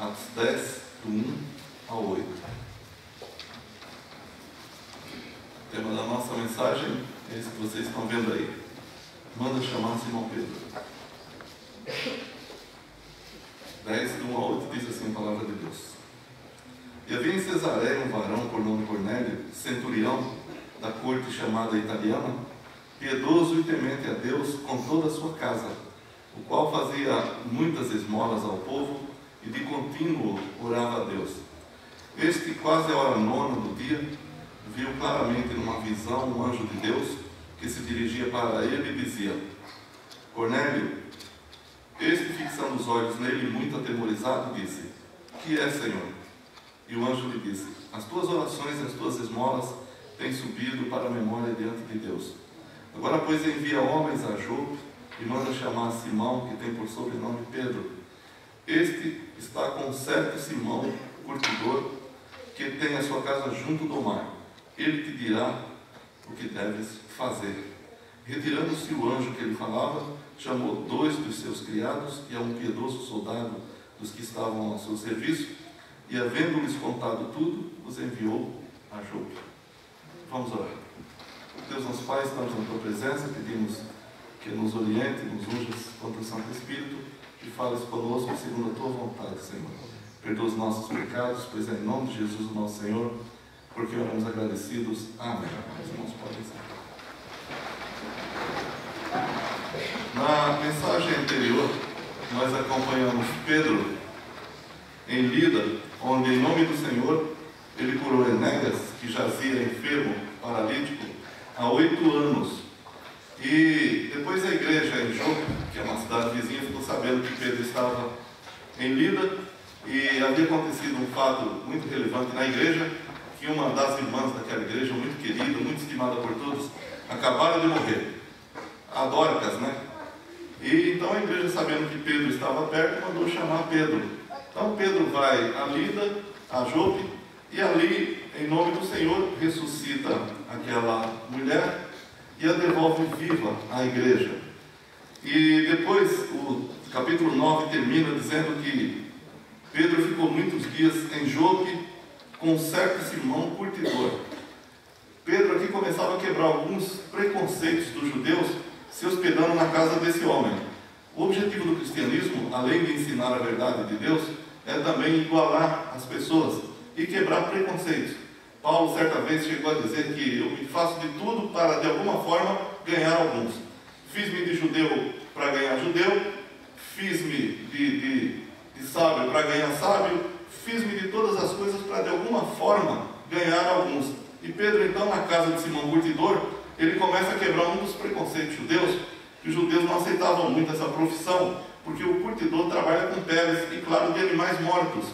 Atos 10, do 1 ao 8. O tema da nossa mensagem é esse que vocês estão vendo aí. Manda chamar Simão Pedro. 10, do 1 ao 8 diz assim a palavra de Deus. E havia em Cesareia um varão por nome Cornélio, centurião da corte chamada italiana, piedoso e temente a Deus com toda a sua casa, o qual fazia muitas esmolas ao povo e de contínuo orava a Deus. Este, quase à hora nona do dia, viu claramente numa visão um anjo de Deus que se dirigia para ele e dizia: Cornélio. Este, fixando os olhos nele, muito atemorizado, disse: Que é, Senhor? E o anjo lhe disse: As tuas orações e as tuas esmolas têm subido para a memória diante de Deus. Agora, pois, envia homens a Jope e manda chamar Simão, que tem por sobrenome Pedro. Este está com um certo Simão, curtidor, que tem a sua casa junto do mar. Ele te dirá o que deves fazer. Retirando-se o anjo que ele falava, chamou 2 dos seus criados e a um piedoso soldado dos que estavam ao seu serviço, e, havendo-lhes contado tudo, os enviou a Jope. Vamos orar. Deus, nosso Pai, estamos na Tua presença, pedimos que nos oriente, nos unjas contra o Santo Espírito, que fales conosco segundo a Tua vontade, Senhor. Perdoa os nossos pecados, pois é em nome de Jesus, o nosso Senhor, porque oramos agradecidos. Amém. Os irmãos podem ser. Na mensagem anterior, nós acompanhamos Pedro em Lida, onde, em nome do Senhor, ele curou Enéas, que jazia enfermo, paralítico, há 8 anos. E depois a igreja em Jope, que é uma cidade vizinha, ficou sabendo que Pedro estava em Lida, e havia acontecido um fato muito relevante na igreja, que uma das irmãs daquela igreja, muito querida, muito estimada por todos, acabaram de morrer. A Dorcas, né? E então a igreja, sabendo que Pedro estava perto, mandou chamar Pedro. Então Pedro vai a Lida, a Jope, e ali, em nome do Senhor, ressuscita aquela mulher e a devolve viva à igreja. E depois o capítulo 9 termina dizendo que Pedro ficou muitos dias em Jope com um certo Simão curtidor. Pedro aqui começava a quebrar alguns preconceitos dos judeus, se hospedando na casa desse homem. O objetivo do cristianismo, além de ensinar a verdade de Deus, é também igualar as pessoas e quebrar preconceitos. Paulo certa vez chegou a dizer que eu me faço de tudo para, de alguma forma, ganhar alguns. Fiz-me de judeu para ganhar judeu, fiz-me de sábio para ganhar sábio, fiz-me de todas as coisas para, de alguma forma, ganhar alguns. E Pedro, então, na casa de Simão Curtidor, ele começa a quebrar um dos preconceitos judeus, que os judeus não aceitavam muito essa profissão, porque o curtidor trabalha com peles, e claro, de animais mortos.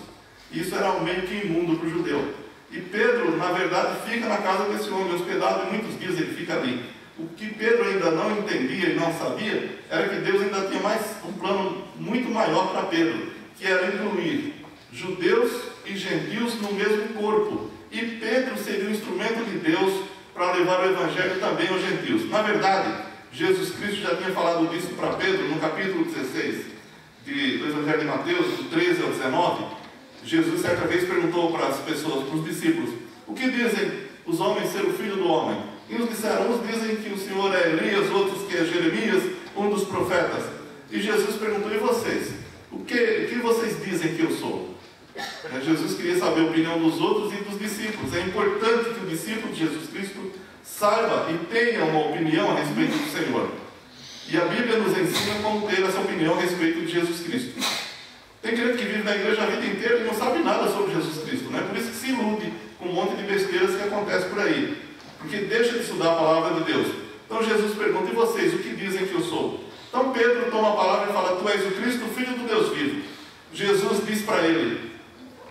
Isso era meio que imundo para o judeu. E Pedro, na verdade, fica na casa desse homem hospedado, e muitos dias ele fica ali. O que Pedro ainda não entendia e não sabia, era que Deus ainda tinha um plano muito maior para Pedro, que era incluir judeus e gentios no mesmo corpo. E Pedro seria o instrumento de Deus para levar o Evangelho também aos gentios. Na verdade, Jesus Cristo já tinha falado disso para Pedro no capítulo 16 do Evangelho de Mateus, do 13 ao 19. Jesus certa vez perguntou para as pessoas, para os discípulos: o que dizem os homens ser o filho do homem? E uns disseram: uns dizem que o Senhor é Elias, outros que é Jeremias, um dos profetas. E Jesus perguntou: e vocês? O que vocês dizem que eu sou? Jesus queria saber a opinião dos outros e dos discípulos. É importante que o discípulo de Jesus Cristo saiba e tenha uma opinião a respeito do Senhor. E a Bíblia nos ensina como ter essa opinião a respeito de Jesus Cristo. Tem crente que vive na igreja a vida inteira e não sabe nada sobre Jesus Cristo, né? Por isso que se ilude com um monte de besteiras que acontece por aí, porque deixa de estudar a palavra de Deus. Então Jesus pergunta: e vocês, o que dizem que eu sou? Então Pedro toma a palavra e fala: tu és o Cristo, o Filho do Deus vivo. Jesus diz para ele: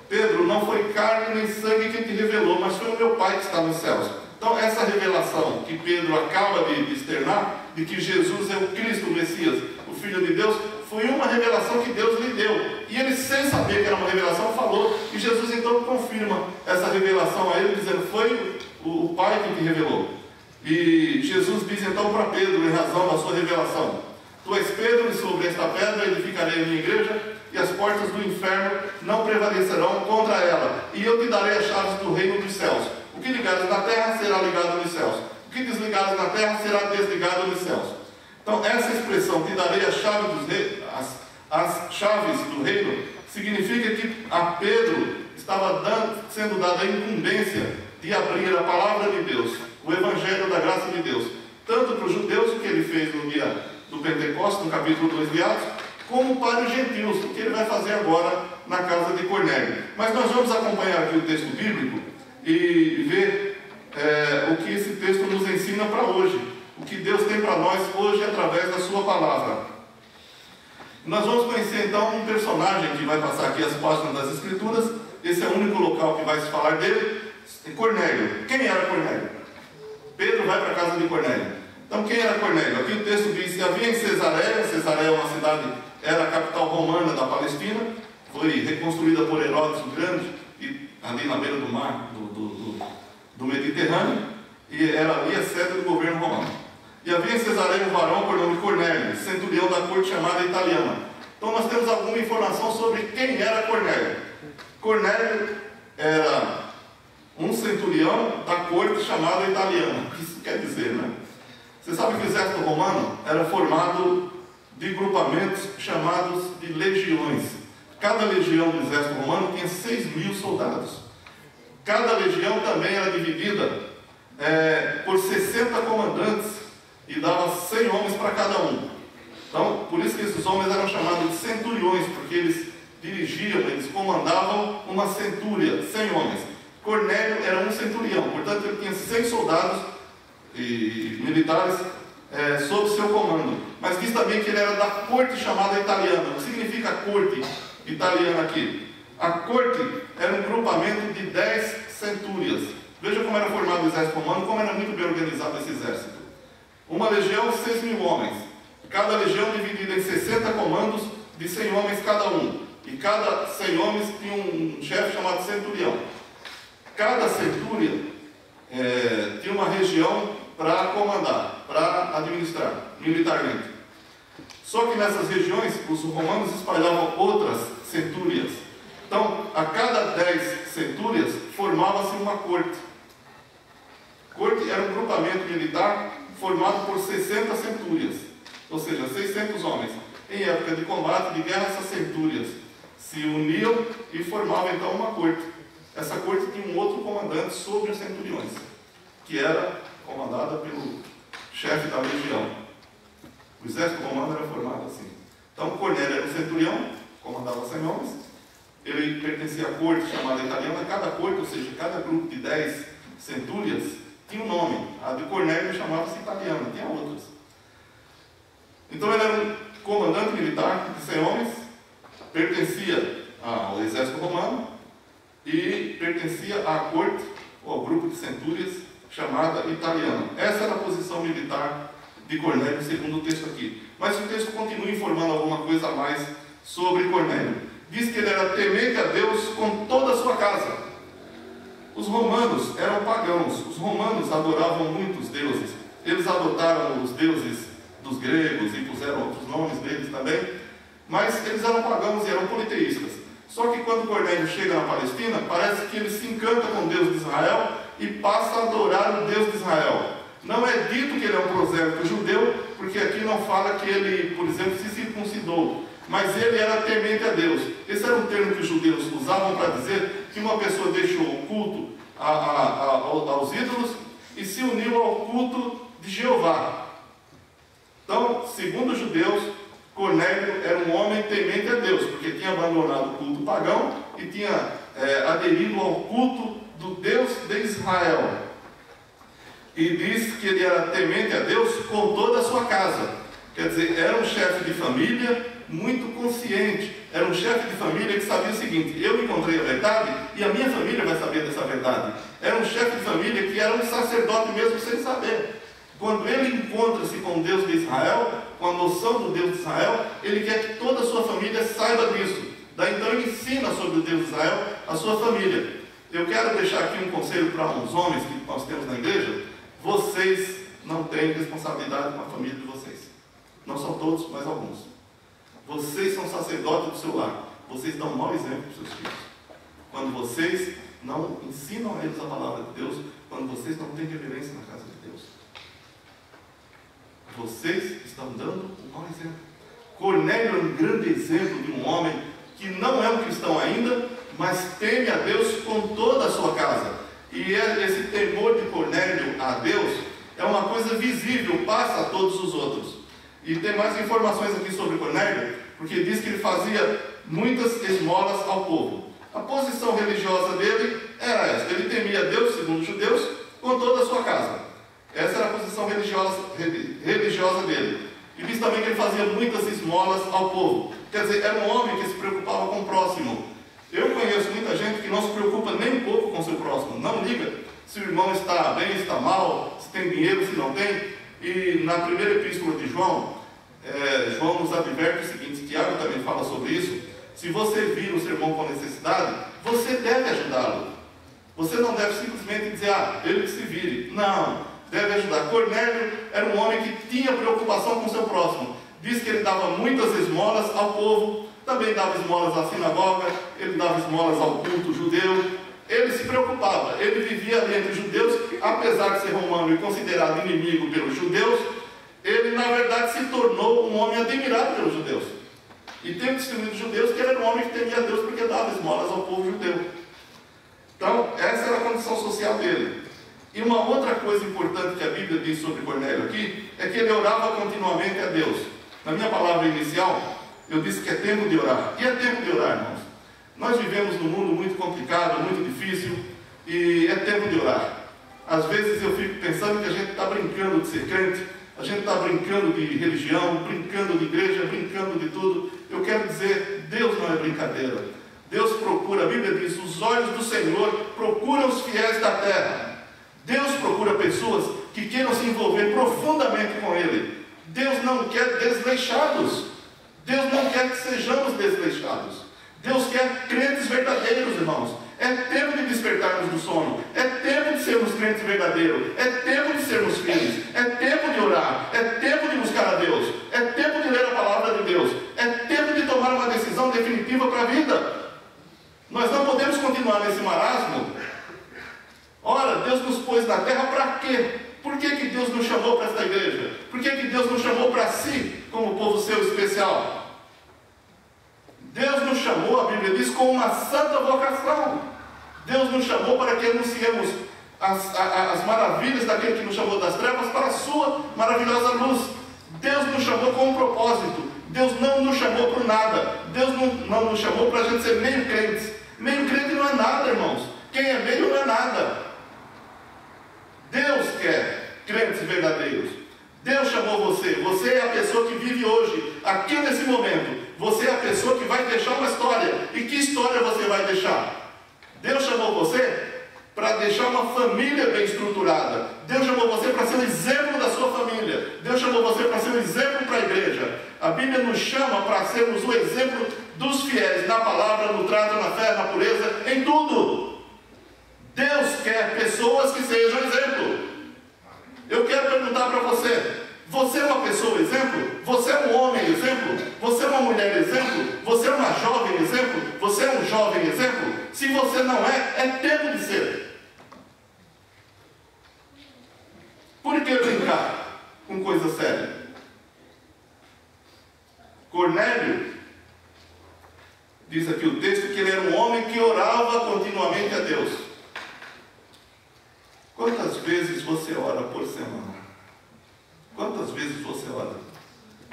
Pedro, não foi carne nem sangue quem te revelou, mas foi o meu Pai que está nos céus. Então essa revelação que Pedro acaba de externar, de que Jesus é o Cristo, o Messias, o Filho de Deus, foi uma revelação que Deus lhe deu. E ele, sem saber que era uma revelação, falou. E Jesus então confirma essa revelação a ele, dizendo: foi o Pai que te revelou. E Jesus diz então para Pedro, em razão da sua revelação: tu és Pedro, e sobre esta pedra edificarei a minha igreja, e as portas do inferno não prevalecerão contra ela. E eu te darei as chaves do reino dos céus. O que ligares na terra será ligado nos céus. O que desligares na terra será desligado nos céus. Então, essa expressão, te darei as chaves do reino, significa que a Pedro estava sendo dada a incumbência de abrir a palavra de Deus, o Evangelho da graça de Deus, tanto para os judeus, o que ele fez no dia do Pentecostes, no capítulo 2 de Atos, como para os gentios, o que ele vai fazer agora na casa de Cornélio. Mas nós vamos acompanhar aqui o texto bíblico e ver o que esse texto nos ensina para hoje, o que Deus tem para nós hoje através da sua palavra. Nós vamos conhecer então um personagem que vai passar aqui as páginas das Escrituras. Esse é o único local que vai se falar dele, Cornélio. Quem era Cornélio? Pedro vai para a casa de Cornélio. Então, quem era Cornélio? Aqui o texto diz que havia em Cesareia. Cesareia é uma cidade, era a capital romana da Palestina, foi reconstruída por Herodes o Grande, ali na beira do mar, do Mediterrâneo, e era ali a sede do governo romano. E havia em Cesareia um varão por nome Cornélio, centurião da corte chamada Italiana. Então, nós temos alguma informação sobre quem era Cornélio. Cornélio era um centurião da corte chamada Italiana. O que isso quer dizer, né? Você sabe que o exército romano era formado de grupamentos chamados de legiões. Cada legião do exército romano tinha 6.000 soldados. Cada legião também era dividida por 60 comandantes e dava 100 homens para cada um. Então, por isso que esses homens eram chamados de centuriões, porque eles dirigiam, eles comandavam uma centúria, 100 homens. Cornélio era um centurião, portanto ele tinha 100 soldados e militares sob seu comando. Mas diz também que ele era da corte chamada Italiana. O que significa corte italiana aqui? A corte era um grupamento de 10 centúrias. Veja como era formado o exército romano, como era muito bem organizado esse exército. Uma legião, 6.000 homens. Cada legião dividida em 60 comandos de 100 homens cada um. E cada 100 homens tinha um chefe chamado centurião. Cada centúria tinha uma região para comandar, para administrar militarmente. Só que nessas regiões, os romanos espalhavam outras centúrias. Então, a cada 10 centúrias, formava-se uma corte. Corte era um grupamento militar formado por 60 centúrias, ou seja, 600 homens. Em época de combate, de guerra, essas centúrias se uniam e formavam então uma corte. Essa corte tinha um outro comandante sobre os centuriões, que era comandada pelo chefe da legião. O exército romano era formado assim. Então, Cornélio era um centurião, comandava 100 homens. Ele pertencia à corte chamada Italiana. Cada corte, ou seja, cada grupo de 10 centúrias, tinha um nome. A de Cornélio chamava-se Italiana, tinha outras. Então, ele era um comandante militar de 100 homens, pertencia ao exército romano e pertencia à corte, ou ao grupo de centúrias, chamada Italiana. Essa era a posição militar de Cornélio, segundo o texto aqui. Mas o texto continua informando alguma coisa a mais sobre Cornélio. Diz que ele era temente a Deus com toda a sua casa. Os romanos eram pagãos. Os romanos adoravam muitos deuses. Eles adotaram os deuses dos gregos e puseram outros nomes deles também. Mas eles eram pagãos e eram politeístas. Só que quando Cornélio chega na Palestina, parece que ele se encanta com o Deus de Israel e passa a adorar o Deus de Israel. Não é dito que ele é um prosélito judeu, porque aqui não fala que ele, por exemplo, se circuncidou. Mas ele era temente a Deus. Esse era um termo que os judeus usavam para dizer que uma pessoa deixou o culto aos ídolos e se uniu ao culto de Jeová. Então, segundo os judeus, Cornélio era um homem temente a Deus, porque tinha abandonado o culto pagão e tinha aderido ao culto do Deus de Israel. E diz que ele era temente a Deus com toda a sua casa. Quer dizer, era um chefe de família muito consciente. Era um chefe de família que sabia o seguinte: eu encontrei a verdade e a minha família vai saber dessa verdade. Era um chefe de família que era um sacerdote mesmo sem saber. Quando ele encontra-se com Deus de Israel, com a noção do Deus de Israel, ele quer que toda a sua família saiba disso. Daí então ele ensina sobre o Deus de Israel a sua família. Eu quero deixar aqui um conselho para uns homens que nós temos na igreja. Vocês não têm responsabilidade com a família de vocês. Não são todos, mas alguns. Vocês são sacerdotes do seu lar. vocês dão um mau exemplo para os seus filhos. Quando vocês não ensinam a eles a palavra de Deus, quando vocês não têm reverência na casa de Deus. Vocês estão dando um mau exemplo. Cornélio é um grande exemplo de um homem que não é um cristão ainda, mas teme a Deus com toda a sua casa. E esse temor de Cornélio a Deus é uma coisa visível, passa a todos os outros. E tem mais informações aqui sobre Cornélio, porque diz que ele fazia muitas esmolas ao povo. A posição religiosa dele era essa: ele temia Deus, segundo os judeus, com toda a sua casa. Essa era a posição religiosa dele. E diz também que ele fazia muitas esmolas ao povo. Quer dizer, era um homem que se preocupava com o próximo. Eu conheço muita gente que não se preocupa nem um pouco com o seu próximo. Não liga se o irmão está bem, se está mal, se tem dinheiro, se não tem. E na primeira epístola de João, João nos adverte o seguinte: Tiago também fala sobre isso. Se você vir o seu irmão com necessidade, você deve ajudá-lo. Você não deve simplesmente dizer, ele que se vire. Não, deve ajudar. Cornélio era um homem que tinha preocupação com o seu próximo. Diz que ele dava muitas esmolas ao povo, também dava esmolas à sinagoga, ele dava esmolas ao culto judeu. Ele se preocupava, ele vivia ali entre os judeus, apesar de ser romano e considerado inimigo pelos judeus, ele na verdade se tornou um homem admirado pelos judeus. E tem o testemunho dos judeus que ele era um homem que temia a Deus porque dava esmolas ao povo judeu. Então, essa era a condição social dele. E uma outra coisa importante que a Bíblia diz sobre Cornélio aqui, é que ele orava continuamente a Deus. Na minha palavra inicial, eu disse que é tempo de orar. E é tempo de orar, irmãos. Nós vivemos num mundo muito complicado, muito difícil, e é tempo de orar. Às vezes eu fico pensando que a gente está brincando de ser crente, a gente está brincando de religião, brincando de igreja, brincando de tudo. Eu quero dizer, Deus não é brincadeira. Deus procura, a Bíblia diz, os olhos do Senhor procuram os fiéis da terra. Deus procura pessoas que queiram se envolver profundamente com Ele. Deus não quer desleixados. Deus não quer que sejamos desleixados. Deus quer crentes verdadeiros, irmãos. É tempo de despertarmos do sono. É tempo de sermos crentes verdadeiros. É tempo de sermos filhos. É tempo de orar. É tempo de buscar a Deus. É tempo de ler a palavra de Deus. É tempo de tomar uma decisão definitiva para a vida. Nós não podemos continuar nesse marasmo. Ora, Deus nos pôs na terra para quê? Por que Deus nos chamou para esta igreja? Por que Deus nos chamou para si, como povo seu especial? Deus nos chamou, a Bíblia diz, com uma santa vocação. Deus nos chamou para que anunciemos as maravilhas daquele que nos chamou das trevas para a sua maravilhosa luz. Deus nos chamou com um propósito. Deus não nos chamou por nada. Deus não nos chamou para a gente ser meio crentes. Meio crente não é nada, irmãos. Quem é meio não é nada. Deus quer crentes verdadeiros. Deus chamou você. Você é a pessoa que vive hoje, aqui nesse momento. Você é a pessoa que vai deixar uma história. E que história você vai deixar? Deus chamou você para deixar uma família bem estruturada. Deus chamou você para ser um exemplo da sua família. Deus chamou você para ser um exemplo para a igreja. A Bíblia nos chama para sermos o exemplo dos fiéis na palavra, no trato, na fé, na pureza, em tudo. Deus quer pessoas que sejam exemplo. Eu quero perguntar para você: você é uma pessoa exemplo? Você é um homem exemplo? Você é uma mulher exemplo? Você é uma jovem exemplo? Você é um jovem exemplo? Se você não é, é tempo de ser. Por que brincar com coisa séria? Cornélio, diz aqui o texto, que ele era um homem que orava continuamente a Deus. Quantas vezes você ora por semana? Quantas vezes você ora?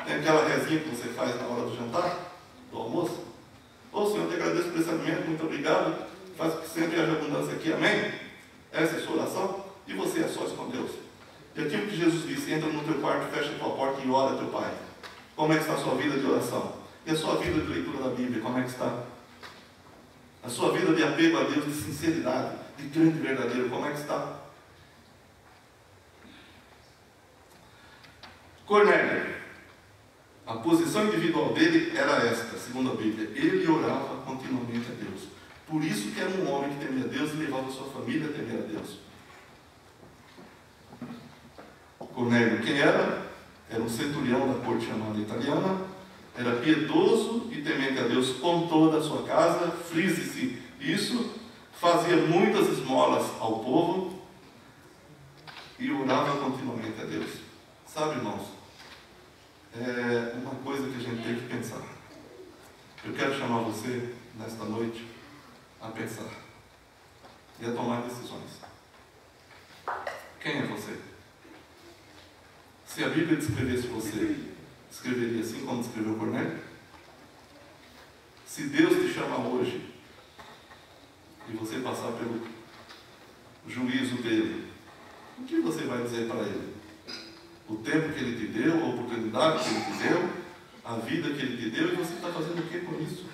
Tem aquela rezinha que você faz na hora do jantar, do almoço? Ô Senhor, eu te agradeço por esse alimento, muito obrigado. Faz que sempre haja abundância aqui, amém? Essa é a sua oração? E você é sós com Deus? E aquilo que Jesus disse: entra no teu quarto, fecha a tua porta e ora a teu Pai. Como é que está a sua vida de oração? E a sua vida de leitura da Bíblia, como é que está? A sua vida de apego a Deus, de sinceridade, de crente verdadeiro, como é que está? Cornélio, a posição individual dele era esta, segundo a Bíblia. Ele orava continuamente a Deus. Por isso que era um homem que temia a Deus e levava a sua família a temer a Deus. Cornélio, quem era? Era um centurião da corte chamada italiana, era piedoso e temente a Deus com toda a sua casa, frise-se isso, fazia muitas esmolas ao povo e orava continuamente a Deus. Sabe, irmãos, é uma coisa que a gente tem que pensar. Eu quero chamar você, nesta noite, a pensar e a tomar decisões. Quem é você? Se a Bíblia descrevesse você, escreveria assim como descreveu Cornélio? Se Deus te chama hoje e você passar pelo juízo dele, o que você vai dizer para ele? O tempo que ele te deu, a oportunidade que ele te deu, a vida que ele te deu, e você está fazendo o que com isso?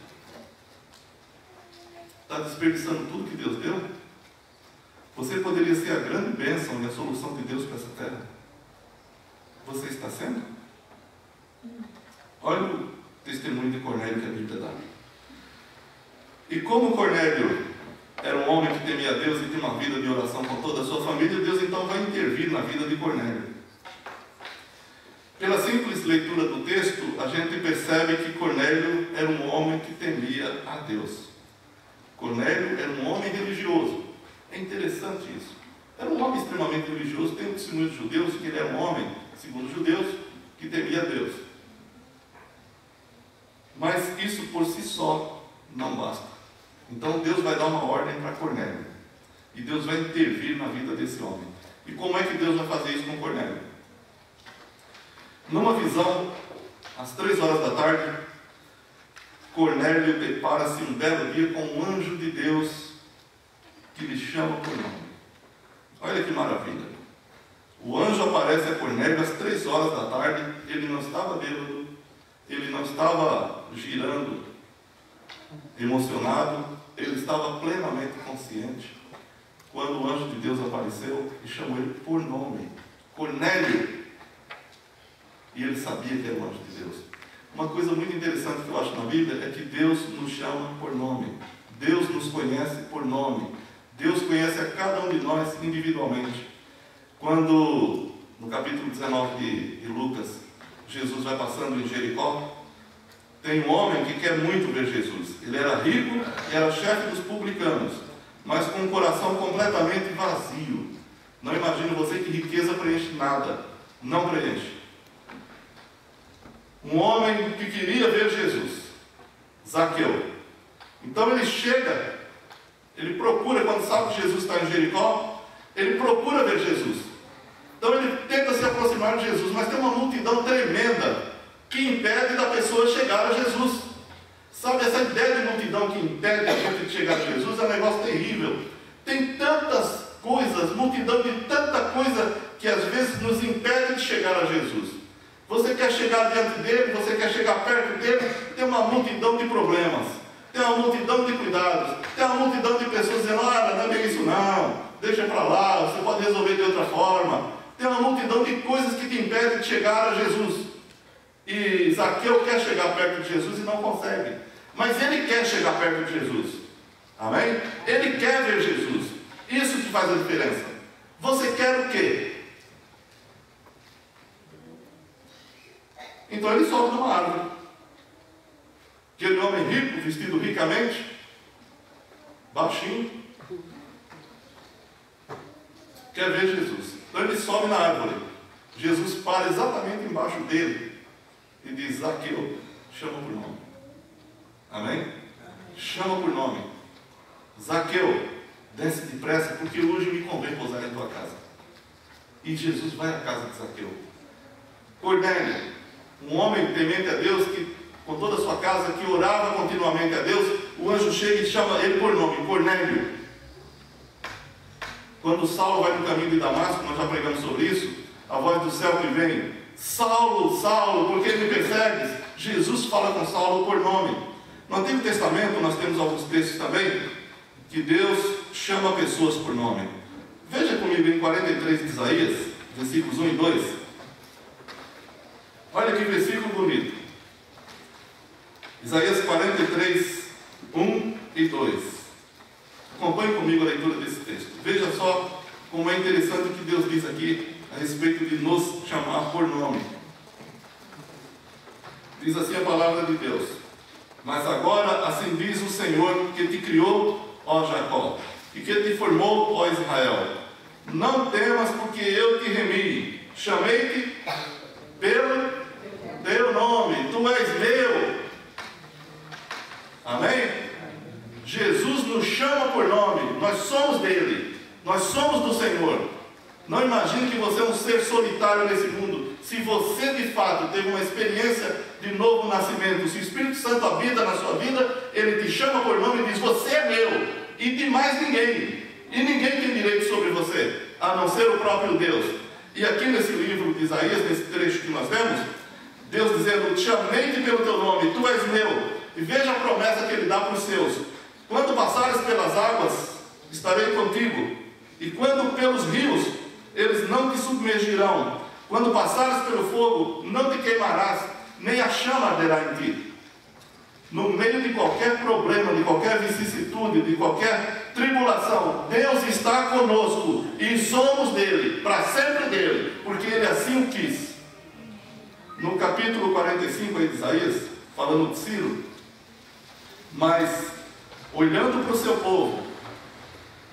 Está desperdiçando tudo que Deus deu? Você poderia ser a grande bênção e a solução de Deus para essa terra. Você está sendo? Olha o testemunho de Cornélio que a Bíblia dá. E como Cornélio era um homem que temia a Deus e tinha uma vida de oração com toda a sua família, Deus então vai intervir na vida de Cornélio. Pela simples leitura do texto, a gente percebe que Cornélio era um homem que temia a Deus. Cornélio era um homem religioso. É interessante isso. Era um homem extremamente religioso. Tem um testemunho dos judeus que ele era um homem, segundo os judeus, que temia a Deus. Mas isso por si só não basta. Então Deus vai dar uma ordem para Cornélio. E Deus vai intervir na vida desse homem. E como é que Deus vai fazer isso com Cornélio? Numa visão, às 3 horas da tarde, Cornélio depara-se um belo dia com um anjo de Deus que lhe chama por nome. Olha que maravilha. O anjo aparece a Cornélio às 3 horas da tarde. Ele não estava bêbado, ele não estava girando, emocionado, ele estava plenamente consciente quando o anjo de Deus apareceu e chamou ele por nome. Cornélio! E ele sabia que era o anjo de Deus. Uma coisa muito interessante que eu acho na Bíblia é que Deus nos chama por nome. Deus nos conhece por nome. Deus conhece a cada um de nós individualmente. Quando, no capítulo 19 de Lucas, Jesus vai passando em Jericó, tem um homem que quer muito ver Jesus. Ele era rico e era chefe dos publicanos, mas com um coração completamente vazio. Não imagino você que riqueza preenche nada. Não preenche. Um homem que queria ver Jesus, Zaqueu. Então ele chega, ele procura, quando sabe que Jesus está em Jericó, ele procura ver Jesus. Então ele tenta se aproximar de Jesus, mas tem uma multidão tremenda que impede da pessoa chegar a Jesus. Sabe, essa ideia de multidão que impede a gente de chegar a Jesus é um negócio terrível. Tem tantas coisas, multidão de tanta coisa que às vezes nos impede de chegar a Jesus. Você quer chegar diante dele, você quer chegar perto dele, tem uma multidão de problemas, tem uma multidão de cuidados, tem uma multidão de pessoas dizendo, olha, não é bem isso não, deixa para lá, você pode resolver de outra forma. Tem uma multidão de coisas que te impedem de chegar a Jesus. E Zaqueu quer chegar perto de Jesus e não consegue. Mas ele quer chegar perto de Jesus. Amém? Ele quer ver Jesus. Isso que faz a diferença. Você quer o quê? Então ele sobe numa árvore. Aquele homem rico, vestido ricamente, baixinho, quer ver Jesus. Então ele sobe na árvore. Jesus para exatamente embaixo dele e diz, Zaqueu, chama por nome. Amém? Chama por nome. Zaqueu, desce depressa, porque hoje me convém pousar em tua casa. E Jesus vai à casa de Zaqueu. Cornélio, um homem temente a Deus, que com toda a sua casa, que orava continuamente a Deus, o anjo chega e chama ele por nome, Cornélio. Quando Saulo vai no caminho de Damasco, nós já pregamos sobre isso, a voz do céu que vem, Saulo, Saulo, por que me persegues? Jesus fala com Saulo por nome. No Antigo Testamento nós temos alguns textos também, que Deus chama pessoas por nome. Veja comigo em 43 de Isaías, versículos 1 e 2. Olha que versículo bonito. Isaías 43, 1 e 2. Acompanhe comigo a leitura desse texto. Veja só como é interessante o que Deus diz aqui a respeito de nos chamar por nome. Diz assim a palavra de Deus: mas agora assim diz o Senhor que te criou, ó Jacó, e que te formou, ó Israel: não temas, porque eu te remi, chamei-te pelo teu nome, tu és meu. Amém? Jesus nos chama por nome, nós somos dele, nós somos do Senhor. Não imagine que você é um ser solitário nesse mundo. Se você de fato teve uma experiência de novo nascimento, se o Espírito Santo habita na sua vida, ele te chama por nome e diz: você é meu, e de mais ninguém. E ninguém tem direito sobre você, a não ser o próprio Deus. E aqui nesse livro de Isaías, nesse trecho que nós vemos, Deus dizendo: chamei-te pelo teu nome, tu és meu. E veja a promessa que ele dá para os seus: quando passares pelas águas, estarei contigo, e quando pelos rios, eles não te submergirão. Quando passares pelo fogo, não te queimarás, nem a chama arderá em ti. No meio de qualquer problema, de qualquer vicissitude, de qualquer tribulação, Deus está conosco e somos dele, para sempre dele, porque ele assim o quis. No capítulo 45 de Isaías, falando de Ciro, mas olhando para o seu povo,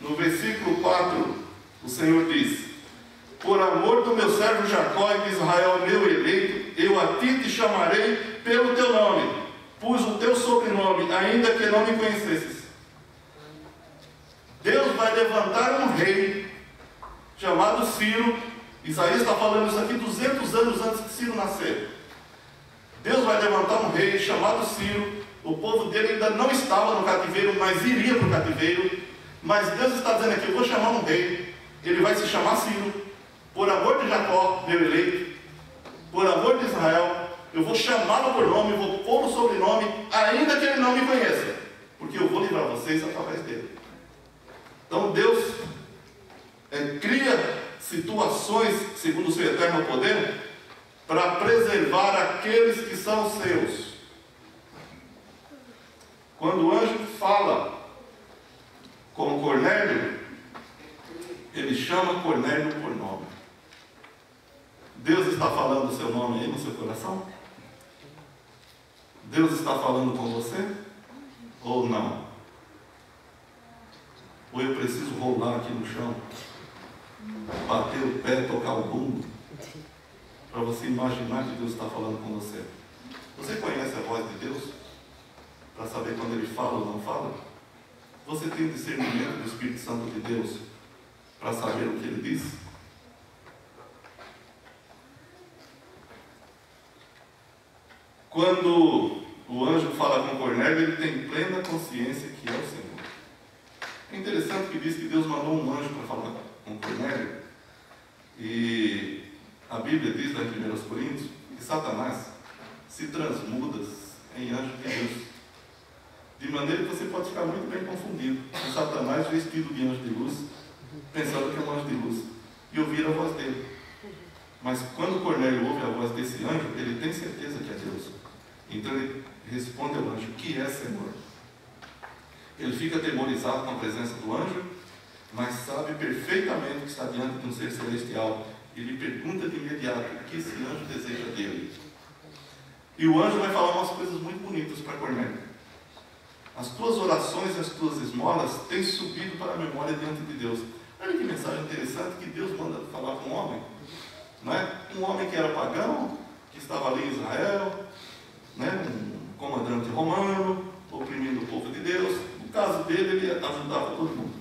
no versículo 4, o Senhor diz: por amor do meu servo Jacó e de Israel, meu eleito, eu a ti te chamarei pelo teu nome, pus o teu sobrenome, ainda que não me conhecesses. Deus vai levantar um rei chamado Ciro. Isaías está falando isso aqui 200 anos antes de Ciro nascer. Deus vai levantar um rei chamado Ciro. O povo dele ainda não estava no cativeiro, mas iria para o cativeiro. Mas Deus está dizendo aqui: eu vou chamar um rei, ele vai se chamar Ciro. Por amor de Jacó, meu eleito, por amor de Israel, eu vou chamá-lo por nome, vou pôr o sobrenome, ainda que ele não me conheça, porque eu vou livrar vocês através dele. Então Deus cria situações, segundo o seu eterno poder, para preservar aqueles que são seus. Quando o anjo fala com Cornélio, ele chama Cornélio por nome. Deus está falando o seu nome aí no seu coração? Deus está falando com você? Ou não? Ou eu preciso rolar aqui no chão, bater o pé, tocar o bumbo, para você imaginar que Deus está falando com você? Você conhece a voz de Deus? Para saber quando Ele fala ou não fala? Você tem discernimento do Espírito Santo de Deus para saber o que Ele diz? Quando o anjo fala com Cornélio, ele tem plena consciência que é o Senhor. É interessante que diz que Deus mandou um anjo para falar com Cornélio. E a Bíblia diz lá em 1 Coríntios que Satanás se transmuda em anjo de Deus. De maneira que você pode ficar muito bem confundido com Satanás vestido de anjo de luz, pensando que é um anjo de luz, e ouvir a voz dele. Mas quando Cornélio ouve a voz desse anjo, ele tem certeza que é Deus. Então ele responde ao anjo: que é, Senhor? Ele fica atemorizado com a presença do anjo, mas sabe perfeitamente que está diante de um ser celestial. E lhe pergunta de imediato o que esse anjo deseja dele. E o anjo vai falar umas coisas muito bonitas para Cornélio. As tuas orações e as tuas esmolas têm subido para a memória diante de Deus. Olha que mensagem interessante que Deus manda falar com um homem. Não é? Um homem que era pagão, que estava ali em Israel, né? Um comandante romano, oprimindo o povo de Deus. No caso dele, ele ajudava todo mundo.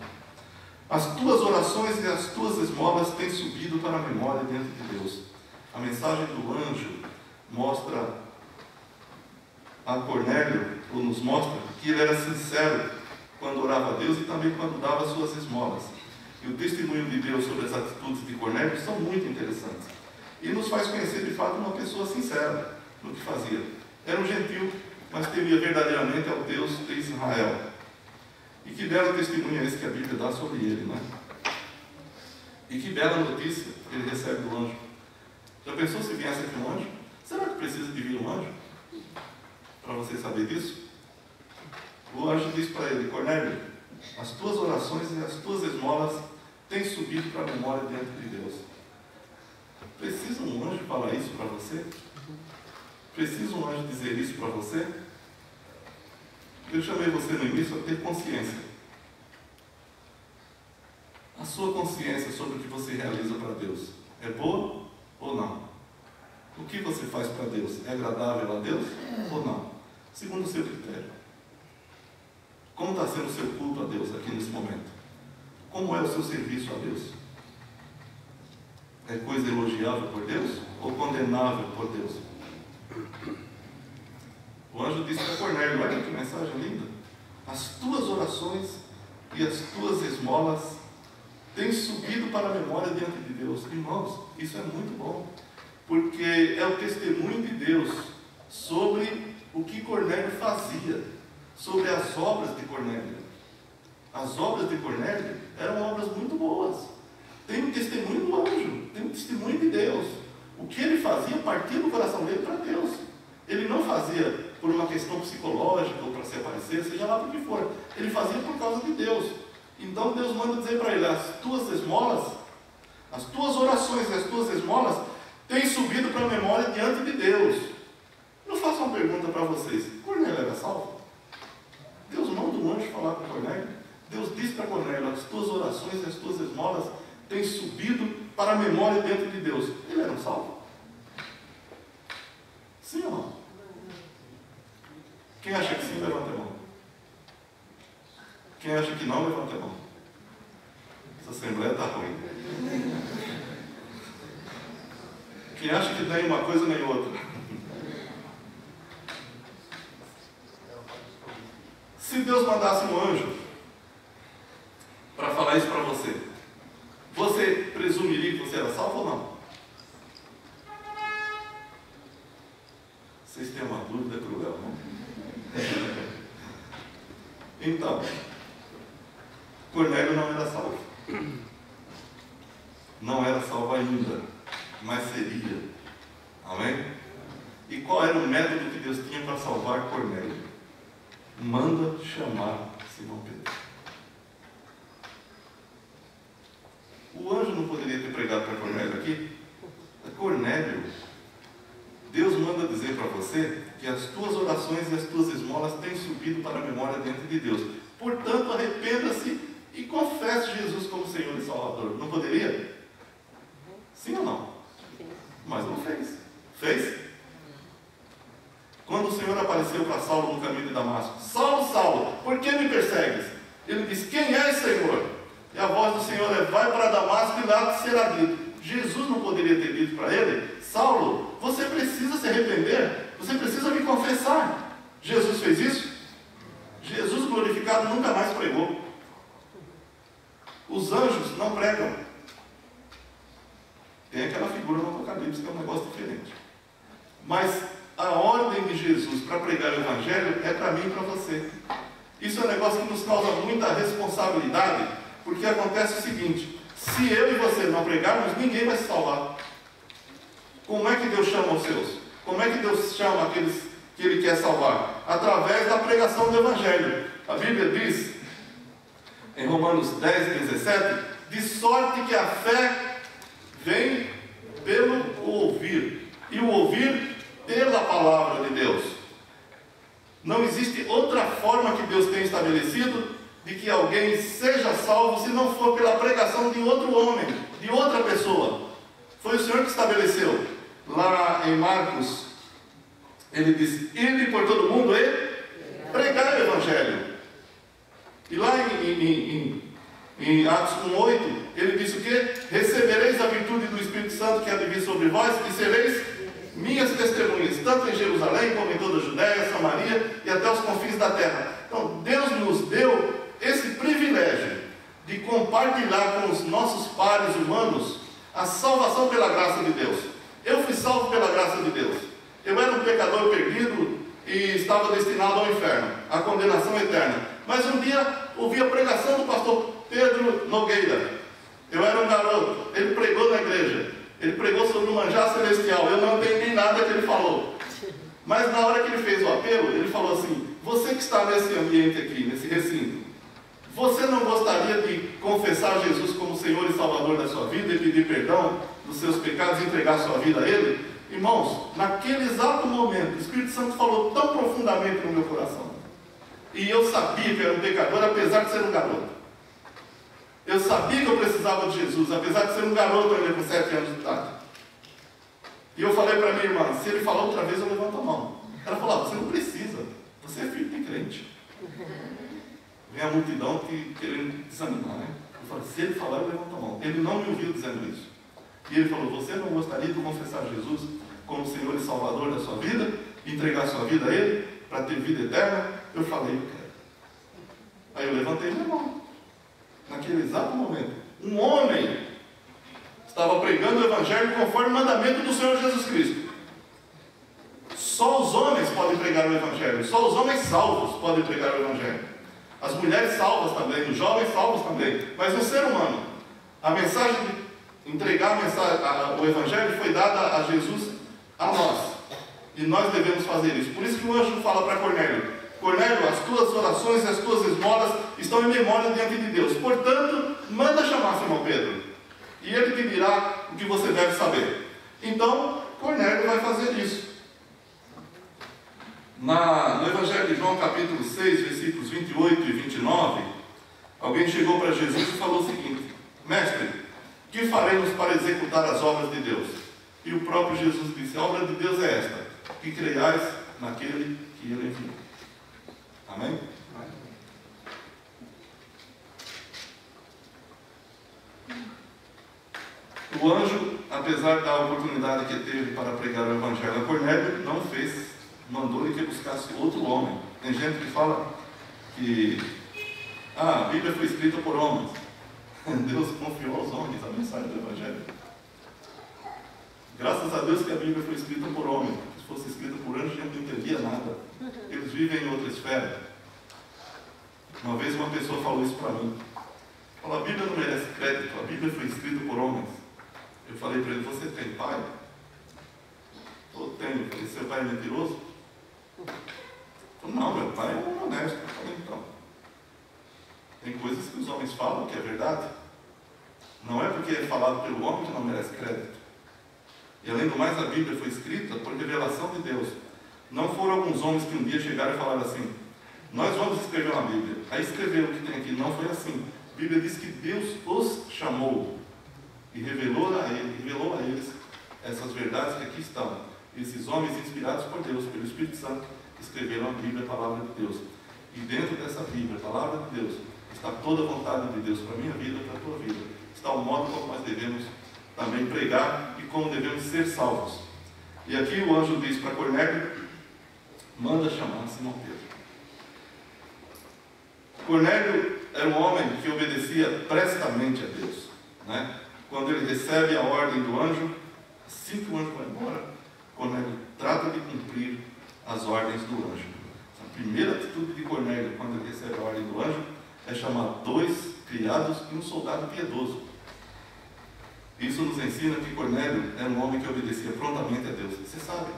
As tuas orações e as tuas esmolas têm subido para a memória diante de Deus. A mensagem do anjo mostra a Cornélio, ou nos mostra, que ele era sincero quando orava a Deus e também quando dava suas esmolas. E o testemunho de Deus sobre as atitudes de Cornélio são muito interessantes. E nos faz conhecer de fato uma pessoa sincera no que fazia. Era um gentil, mas temia verdadeiramente ao Deus de Israel. E que belo testemunho é esse que a Bíblia dá sobre ele, não é? E que bela notícia que ele recebe do anjo. Já pensou se viesse aqui um anjo? Será que precisa de vir um anjo? Para você saber disso? O anjo diz para ele: Cornélio, as tuas orações e as tuas esmolas têm subido para a memória diante de Deus. Precisa um anjo falar isso para você? Precisa um anjo dizer isso para você? Eu chamei você no início a ter consciência. A sua consciência sobre o que você realiza para Deus é boa ou não? O que você faz para Deus é agradável a Deus ou não? Segundo o seu critério. Como está sendo o seu culto a Deus aqui nesse momento? Como é o seu serviço a Deus? É coisa elogiável por Deus ou condenável por Deus? O anjo disse para Cornélio, olha que mensagem linda. As tuas orações e as tuas esmolas têm subido para a memória diante de Deus. Irmãos, isso é muito bom, porque é o testemunho de Deus sobre o que Cornélio fazia, sobre as obras de Cornélio. As obras de Cornélio eram obras muito boas. Tem um testemunho do anjo, tem um testemunho de Deus. O que ele fazia partia do coração dele para Deus. Ele não fazia por uma questão psicológica ou para se aparecer, seja lá por que for. Ele fazia por causa de Deus. Então Deus manda dizer para ele, as tuas esmolas, as tuas orações e as tuas esmolas têm subido para a memória diante de Deus. Eu faço uma pergunta para vocês. Cornélio era salvo? Deus manda um anjo falar com Cornélio. Deus diz para Cornélio, as tuas orações e as tuas esmolas têm subido para a memória diante de Deus. Ele era um salvo? Sim ou não? Quem acha que sim, levanta a mão. Quem acha que não, levanta a mão. Essa assembleia está ruim. Quem acha que nem uma coisa nem outra. Se Deus mandasse um anjo para falar isso para você, você presumiria que você era salvo ou não? Vocês têm uma dúvida cruel, não? Então, Cornélio não era salvo. Não era salvo ainda, mas seria. Amém? E qual era o método que Deus tinha para salvar Cornélio? Manda chamar Simão Pedro. O anjo não poderia ter pregado para Cornélio aqui? Cornélio, Deus manda dizer para você que as tuas orações e as tuas esmolas têm subido para a memória diante de Deus. Portanto, arrependa-se e confesse Jesus como Senhor e Salvador. Não poderia? Sim ou não? Sim. Mas não fez. Fez? Quando o Senhor apareceu para Saulo no caminho de Damasco, Saulo, Saulo, por que me persegues? Ele disse, quem és, Senhor? E a voz do Senhor é, vai para Damasco e lá te será dito. Jesus não poderia ter dito para ele, Saulo, você precisa se arrepender, você precisa me confessar. Jesus fez isso? Jesus glorificado nunca mais pregou. Os anjos não pregam. Tem aquela figura no Apocalipse que é um negócio diferente. Mas a ordem de Jesus para pregar o Evangelho é para mim e para você. Isso é um negócio que nos causa muita responsabilidade, porque acontece o seguinte, se eu e você não pregarmos, ninguém vai se salvar. Como é que Deus chama os seus? Como é que Deus chama aqueles que Ele quer salvar? Através da pregação do Evangelho. A Bíblia diz, em Romanos 10, 17, de sorte que a fé vem pelo ouvir, e o ouvir pela palavra de Deus. Não existe outra forma que Deus tem estabelecido de que alguém seja salvo se não for pela pregação de outro homem, de outra pessoa. Foi o Senhor que estabeleceu. Lá em Marcos, ele diz, ide por todo mundo e pregar o Evangelho. E lá em Atos 1:8, ele diz o quê? Recebereis a virtude do Espírito Santo que há de vir sobre vós e sereis minhas testemunhas, tanto em Jerusalém como em toda a Judéia, Samaria e até os confins da terra. Então Deus nos deu esse privilégio de compartilhar com os nossos pares humanos a salvação pela graça de Deus. Eu fui salvo pela graça de Deus. Eu era um pecador perdido e estava destinado ao inferno, à condenação eterna. Mas um dia ouvi a pregação do pastor Pedro Nogueira. Eu era um garoto, ele pregou na igreja. Ele pregou sobre o manjar celestial. Eu não entendi nada que ele falou. Mas na hora que ele fez o apelo, ele falou assim, você que está nesse ambiente aqui, nesse recinto, você não gostaria de confessar Jesus como Senhor e Salvador da sua vida e pedir perdão dos seus pecados e entregar sua vida a Ele? Irmãos, naquele exato momento, o Espírito Santo falou tão profundamente no meu coração. E eu sabia que eu era um pecador, apesar de ser um garoto. Eu sabia que eu precisava de Jesus, apesar de ser um garoto ainda com 7 anos de idade. E eu falei para minha irmã, se ele falar outra vez, eu levanto a mão. Ela falou, você não precisa, você é filho de crente. Vem a multidão querendo desanimar, né? Eu falei, se ele falar, eu levanto a mão. Ele não me ouviu dizendo isso. E ele falou, você não gostaria de confessar Jesus como Senhor e Salvador da sua vida? Entregar sua vida a Ele, para ter vida eterna? Eu falei, eu quero. Aí eu levantei minha mão. Naquele exato momento, um homem estava pregando o Evangelho conforme o mandamento do Senhor Jesus Cristo. Só os homens podem pregar o Evangelho. Só os homens salvos podem pregar o Evangelho. As mulheres salvas também, os jovens salvos também. Mas um ser humano, a mensagem de entregar a mensagem, o Evangelho foi dada a Jesus, a nós. E nós devemos fazer isso. Por isso que o anjo fala para Cornélio, Cornélio, as tuas orações e as tuas esmolas estão em memória diante de Deus. Portanto, manda chamar Simão Pedro. E ele te dirá o que você deve saber. Então, Cornélio vai fazer isso. No Evangelho de João, capítulo 6, versículos 28 e 29, alguém chegou para Jesus e falou o seguinte, mestre, que faremos para executar as obras de Deus? E o próprio Jesus disse, a obra de Deus é esta, que creiais naquele que Ele enviou. Amém? O anjo, apesar da oportunidade que teve para pregar o Evangelho a Cornélio, não fez, mandou ele que buscasse outro homem. Tem gente que fala que a Bíblia foi escrita por homens. Deus confiou aos homens a mensagem do Evangelho. Graças a Deus que a Bíblia foi escrita por homens. Se fosse escrita por anjos, a gente não entendia nada. Eles vivem em outra esfera. Uma vez uma pessoa falou isso para mim. Falou, a Bíblia não merece crédito, a Bíblia foi escrita por homens. Eu falei para ele, você tem pai? Eu tenho. Eu falei, seu pai é mentiroso? Ele falou, não, meu pai é um honesto. Eu falei, então. Tem coisas que os homens falam que é verdade. Não é porque é falado pelo homem que não merece crédito. E além do mais, a Bíblia foi escrita por revelação de Deus. Não foram alguns homens que um dia chegaram e falaram assim, nós vamos escrever uma Bíblia. Aí escreveu o que tem aqui. Não foi assim. A Bíblia diz que Deus os chamou e revelou a eles essas verdades que aqui estão. Esses homens inspirados por Deus, pelo Espírito Santo, escreveram a Bíblia, a palavra de Deus. E dentro dessa Bíblia, a palavra de Deus, está toda a vontade de Deus para a minha vida e para a tua vida. Está o modo como nós devemos também pregar e como devemos ser salvos. E aqui o anjo diz para Cornélio, manda chamar Simão Pedro. Cornélio era um homem que obedecia prestamente a Deus, né? Quando ele recebe a ordem do anjo, assim que o anjo vai embora, Cornélio trata de cumprir as ordens do anjo. A primeira atitude de Cornélio, quando ele recebe a ordem do anjo, é chamar 2 criados e um soldado piedoso. Isso nos ensina que Cornélio era um homem que obedecia prontamente a Deus. Você sabe,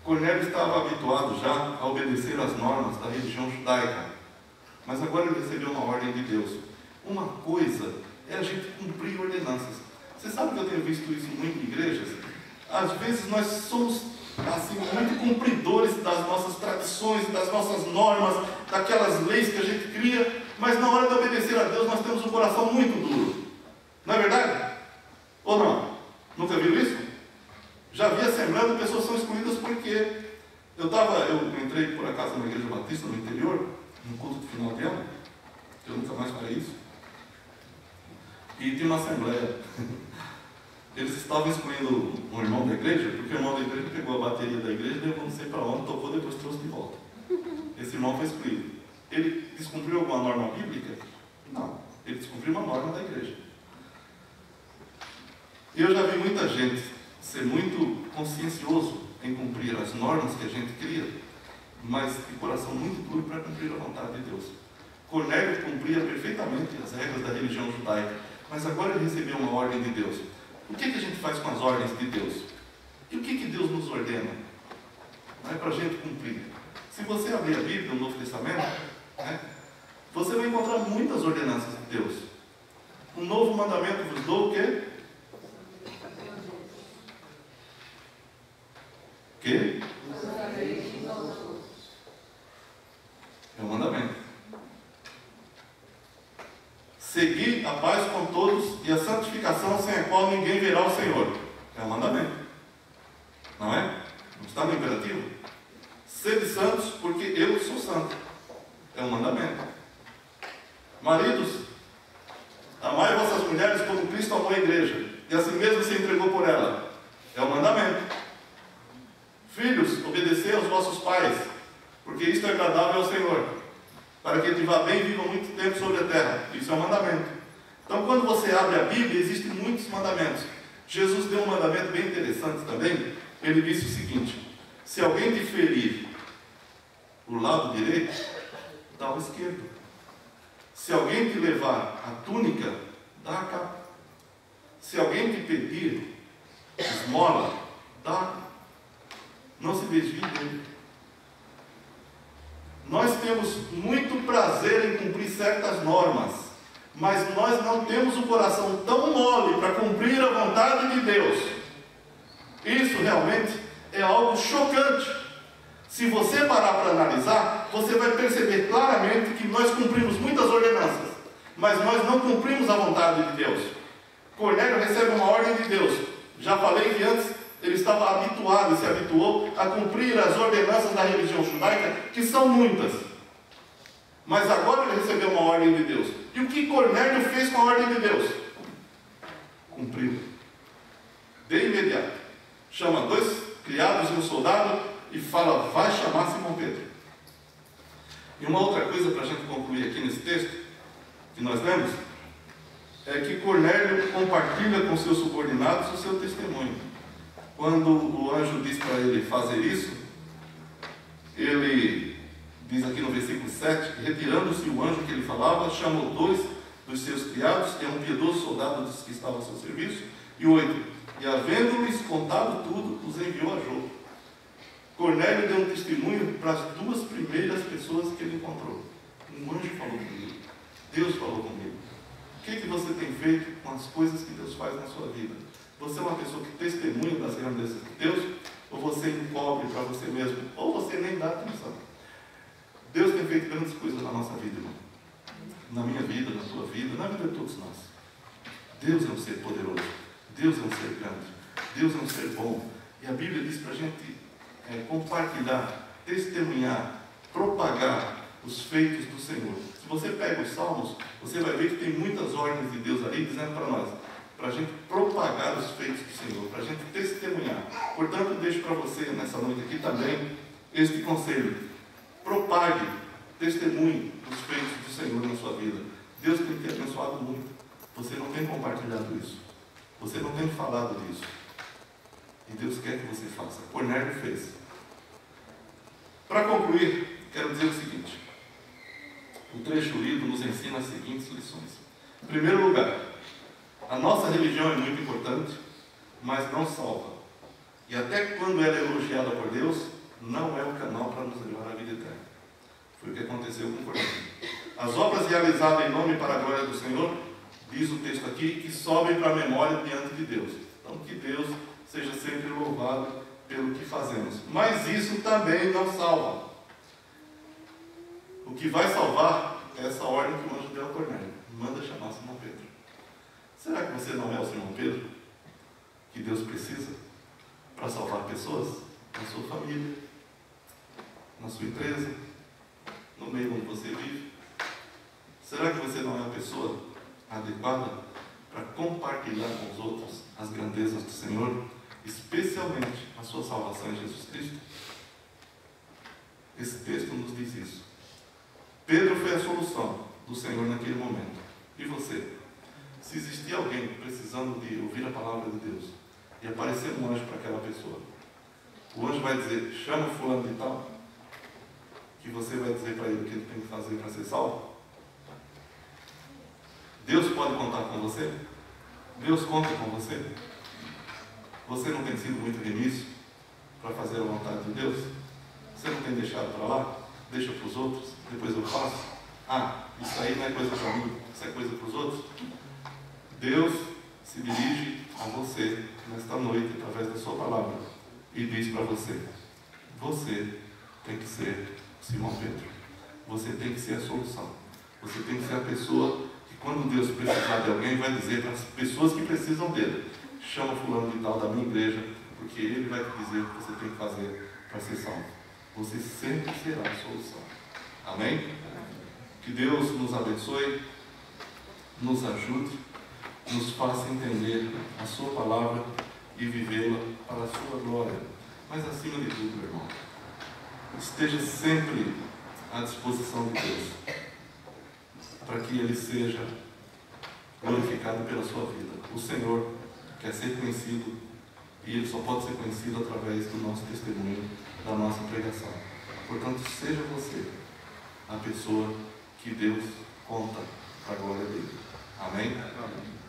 Cornélio estava habituado já a obedecer às normas da religião judaica. Mas agora ele recebeu uma ordem de Deus. Uma coisa é a gente cumprir ordenanças. Você sabe que eu tenho visto isso muito em igrejas? Às vezes nós somos assim, muito cumpridores das nossas tradições, das nossas normas, daquelas leis que a gente cria, mas na hora de obedecer a Deus nós temos um coração muito duro. Não é verdade? Ou não? Nunca viu isso? Já vi assembleia de pessoas que são excluídas porque eu entrei por acaso na igreja batista no interior, no culto de final de ano, eu nunca mais farei isso, e tinha uma assembleia. Eles estavam excluindo um irmão da igreja, porque o irmão da igreja pegou a bateria da igreja, levou não sei para onde, tocou, depois trouxe de volta. Esse irmão foi excluído. Ele descumpriu alguma norma bíblica? Não. Ele descumpriu uma norma da igreja. E eu já vi muita gente ser muito consciencioso em cumprir as normas que a gente cria, mas de coração muito duro para cumprir a vontade de Deus. Cornélio cumpria perfeitamente as regras da religião judaica, mas agora ele recebeu uma ordem de Deus. O que a gente faz com as ordens de Deus? E o que Deus nos ordena? Não é para a gente cumprir. Se você abrir a Bíblia, o Novo Testamento, você vai encontrar muitas ordenanças de Deus. Um novo mandamento vos dou o quê? quê? É um mandamento. Seguir a paz com todos e a santificação, sem a qual ninguém verá o Senhor. É um mandamento. Não é? Não está no imperativo? Sede santos, porque eu sou santo. É um mandamento. Maridos, amai vossas mulheres como Cristo amou a igreja, e assim mesmo se entregou por ela. É um mandamento. Filhos, obedecei aos vossos pais, porque isto é agradável ao Senhor, para que te vá bem e viva muito tempo sobre a terra. Isso é um mandamento. Então, quando você abre a Bíblia, existem muitos mandamentos. Jesus deu um mandamento bem interessante também. Ele disse o seguinte: se alguém te ferir o lado direito, dá o esquerdo. Se alguém te levar a túnica, dá a capa. Se alguém te pedir esmola, dá. Não se desvie dele. Nós temos muito prazer em cumprir certas normas, mas nós não temos o coração tão mole para cumprir a vontade de Deus. Isso realmente é algo chocante. Se você parar para analisar, você vai perceber claramente que nós cumprimos muitas ordenanças, mas nós não cumprimos a vontade de Deus. Cornélio recebe uma ordem de Deus. Já falei que antes ele estava habituado e se habituou a cumprir as ordenanças da religião judaica, que são muitas. Mas agora ele recebeu uma ordem de Deus. E o que Cornélio fez com a ordem de Deus? Cumpriu. De imediato. Chama 2 criados e um soldado e fala: vai chamar Simão Pedro. E uma outra coisa para a gente concluir aqui nesse texto, que nós lemos, é que Cornélio compartilha com seus subordinados o seu testemunho. Quando o anjo diz para ele fazer isso, ele diz aqui no versículo 7, retirando-se o anjo que ele falava, chamou 2 dos seus criados e um piedoso soldado dos que estavam ao seu serviço, e 8, e havendo-lhes contado tudo, os enviou a Jope. Cornélio deu um testemunho para as 2 primeiras pessoas que ele encontrou. Um anjo falou comigo, Deus falou comigo. O que você tem feito com as coisas que Deus faz na sua vida? Você é uma pessoa que testemunha das grandezas de Deus, ou você encobre para você mesmo, ou você nem dá atenção? Deus tem feito grandes coisas na nossa vida, irmão. Na minha vida, na sua vida, na vida de todos nós. Deus é um ser poderoso. Deus é um ser grande. Deus é um ser bom. E a Bíblia diz para a gente compartilhar, testemunhar, propagar os feitos do Senhor. Se você pega os Salmos, você vai ver que tem muitas ordens de Deus ali dizendo para nós, para a gente propagar os feitos do Senhor, para a gente testemunhar. Portanto, eu deixo para você nessa noite aqui também este conselho: propague, testemunhe os feitos do Senhor na sua vida. Deus tem te abençoado muito. Você não tem compartilhado isso, você não tem falado disso, e Deus quer que você faça. Cornélio fez. Para concluir, quero dizer o seguinte: o trecho lido nos ensina as seguintes lições. Em primeiro lugar, a nossa religião é muito importante, mas não salva. E até quando ela é elogiada por Deus, não é o canal para nos levar à vida eterna. Foi o que aconteceu com Cornélio. As obras realizadas em nome para a glória do Senhor, diz o texto aqui, que sobem para a memória diante de Deus. Então, que Deus seja sempre louvado pelo que fazemos. Mas isso também não salva. O que vai salvar é essa ordem que o anjo deu a Cornélio: manda chamar Simão Pedro. Será que você não é o Simão Pedro que Deus precisa para salvar pessoas? Na sua família, na sua empresa, no meio onde você vive? Será que você não é a pessoa adequada para compartilhar com os outros as grandezas do Senhor, especialmente a sua salvação em Jesus Cristo? Esse texto nos diz isso. Pedro foi a solução do Senhor naquele momento. E você? Se existir alguém precisando de ouvir a palavra de Deus e aparecer um anjo para aquela pessoa, o anjo vai dizer: chama o fulano de tal, que você vai dizer para ele o que ele tem que fazer para ser salvo? Deus pode contar com você? Deus conta com você? Você não tem sido muito remício para fazer a vontade de Deus? Você não tem deixado para lá? Deixa para os outros, depois eu faço? Ah, isso aí não é coisa para mim, isso é coisa para os outros? Deus se dirige a você nesta noite através da sua palavra e diz para você: você tem que ser Simão Pedro. Você tem que ser a solução. Você tem que ser a pessoa que, quando Deus precisar de alguém, vai dizer para as pessoas que precisam dele: chama fulano de tal da minha igreja, porque ele vai te dizer o que você tem que fazer para ser salvo. Você sempre será a solução. Amém? Que Deus nos abençoe, nos ajude, nos faça entender a sua palavra e vivê-la para a sua glória. Mas acima de tudo, meu irmão, esteja sempre à disposição de Deus, para que Ele seja glorificado pela sua vida. O Senhor quer ser conhecido, e Ele só pode ser conhecido através do nosso testemunho, da nossa pregação. Portanto, seja você a pessoa que Deus conta para a glória dele. Amém? Amém.